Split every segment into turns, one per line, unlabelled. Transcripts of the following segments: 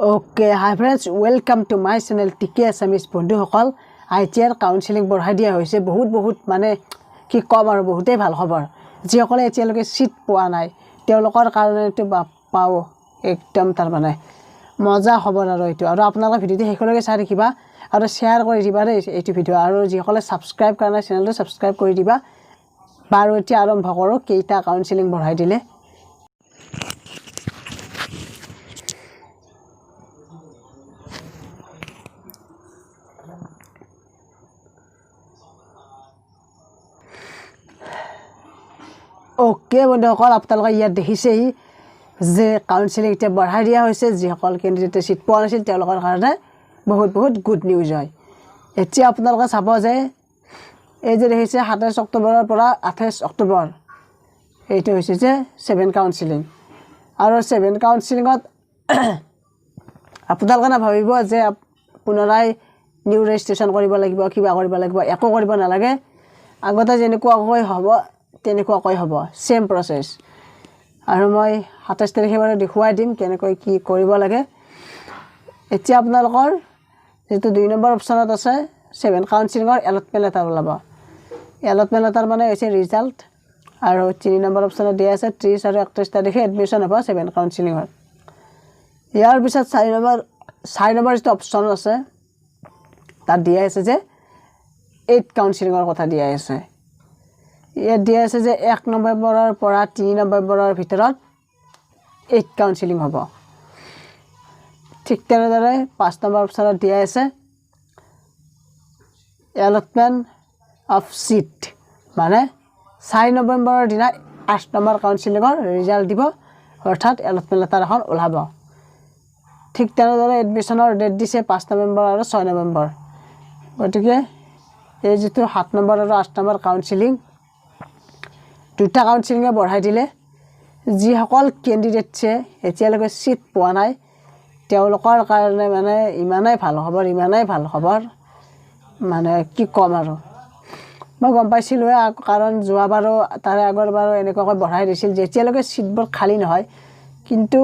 Okay, hi friends, welcome to my channel TK ASSAMESE বন্ধু সকল ITI counselling বঢ়াই দিয়া হৈছে বহুত মানে কি কম আৰু বহুতেই ভাল খবৰ যি সকলে এতিয়ালৈকে সিট পোৱা নাই তেওঁলোকৰ কাৰণে তো পাও একদম তাৰ মানে মজা খবৰ আৰু এটো আৰু আপোনালোকে ভিডিওটো হেকলৈকে চাই ৰাখিবা আৰু শেয়াৰ কৰি দিবা দেই এইটো ভিডিও আৰু যি সকলে সাবস্ক্ৰাইব কৰা নাই চেনেলটো সাবস্ক্ৰাইব কৰি দিবা বাৰু এতিয়া আৰম্ভ কৰো কেইটা কাউন্সেলিং বঢ়াই দিলে Okay, বন্ধুসকল আপোনালোকে ইয়াত দেখিছেই যে কাউন্সেলিং এটা বঢ়াই দিয়া হৈছে যি সকল ক্যান্ডিডেট সিট পোৱা নাছিল তেওঁলোকৰ কাৰণে বহুত গুড নিউজ হয় এতিয়া আপোনালোকে চাব যে এই যে দেখিছে 27 অক্টোবৰৰ পৰা 28 অক্টোবৰ এইটো হৈছে যে 7 কাউন্সেলিং আৰু 7 কাউন্সেলিংত আপোনালোকে না ভাবিব যে পুনৰাই নিউ ৰেজিষ্ট্ৰেচন কৰিব লাগিব কিবা কৰিব লাগিব একো কৰিব নালাগে আগতে যেনেকুৱা হৈ হ'ব তেনেকুৱাকৈ হ'ব সেম প্ৰসেস আৰু মই 27 তাৰিখে বাৰু দেখুৱাই দিম কেনেকৈ কি কৰিব লাগে এতিয়া আপোনালোকৰ যেটো 2 নম্বৰ অপচনত আছে 7 কাউন্সেলিংৰ এলটমেন্ট লেটাৰ ওলাব এলটমেন্ট লেটাৰ মানে হৈছে ৰিজাল্ট আৰু 3 নম্বৰ অপচনত দিয়া আছে 30 আৰু 31 তাৰিখে এডমিশন হ'ব 7 কাউন্সেলিংৰ ইয়াৰ পিছত 4 নম্বৰ যেটো অপচন আছে তাত দিয়া আছে যে 8 কাউন্সেলিংৰ কথা দিয়া আছে ইয়াত দিয়া আছে যে 1 নৱেম্বৰৰ পৰা 3 নৱেম্বৰৰ ভিতৰত 8 কাউন্সেলিং হ'ব ঠিক তেনেদৰে 5 নম্বৰ অপচনত দিয়া আছে allotment of seat মানে 4 নৱেম্বৰৰ দিনা 8 নম্বৰ কাউন্সেলিংৰ ৰিজাল্ট দিব অৰ্থাৎ allotment লেটাৰ এখন ওলাব ঠিক তেনেদৰে এডমিশনৰ ডেট দিছে 5 নৱেম্বৰ আৰু 6 নৱেম্বৰ গতিকে এই যেটো 7 নম্বৰ আৰু 8 নম্বৰ কাউন্সেলিং দুটা কাউন্সেলিং বঢ়াই দিলে যি সকল ক্যান্ডিডেটছে এতিয়ালৈকে সিট পোৱা নাই তেওঁলোকৰ কাৰণে মানে ইমানেই ভাল খবৰ মানে কি কম আৰু মই গম পাইছিলো কাৰণ যোৱাবাৰো তাৰে আগৰবাৰো এনেকৈ বঢ়াই দিছিল যে এতিয়ালৈকে সিটবোৰ খালি নহয় কিন্তু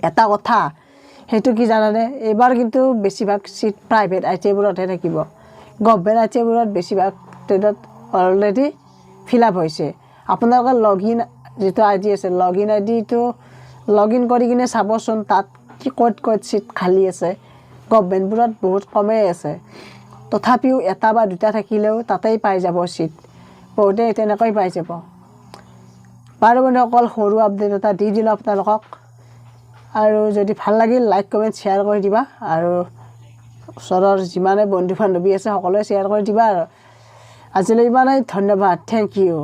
এটা কথা হেতু কি জানানে এবাৰ কিন্তু বেছিভাগ সিট প্ৰাইভেট আইটিবোৰতে থাকিব গভৰ্ণমেণ্ট আইটিবোৰত বেছিভাগ টেডত অলৰেডি fill up হৈছে আপোনালোকৰ লগইন যেটো আইডি আছে লগইন আইডি তো লগইন কৰি কিনে চাবচোন তাত কি ক'ত সিট খালি আছে গভৰ্ণমেণ্টবোৰত বহুত কমে আছে তথাপিও এটা বা দুটা থাকিলেও তাতেই পাই যাব সিট বহুতে তেনেকৈ পাই যাব বাৰু বন্ধুসকল সৰু আপডেট এটা দি দিলো আপোনালোকক আৰু যদি ভাল লাগিল লাইক কমেন্ট শেয়াৰ কৰি দিবা আৰু ওচৰৰ যিমানে বন্ধু বান্ধৱী আছে সকলোৱে শেয়াৰ কৰি দিবা আৰু আজিলৈ ইমানেই ধন্যবাদ থ্যাংক ইউ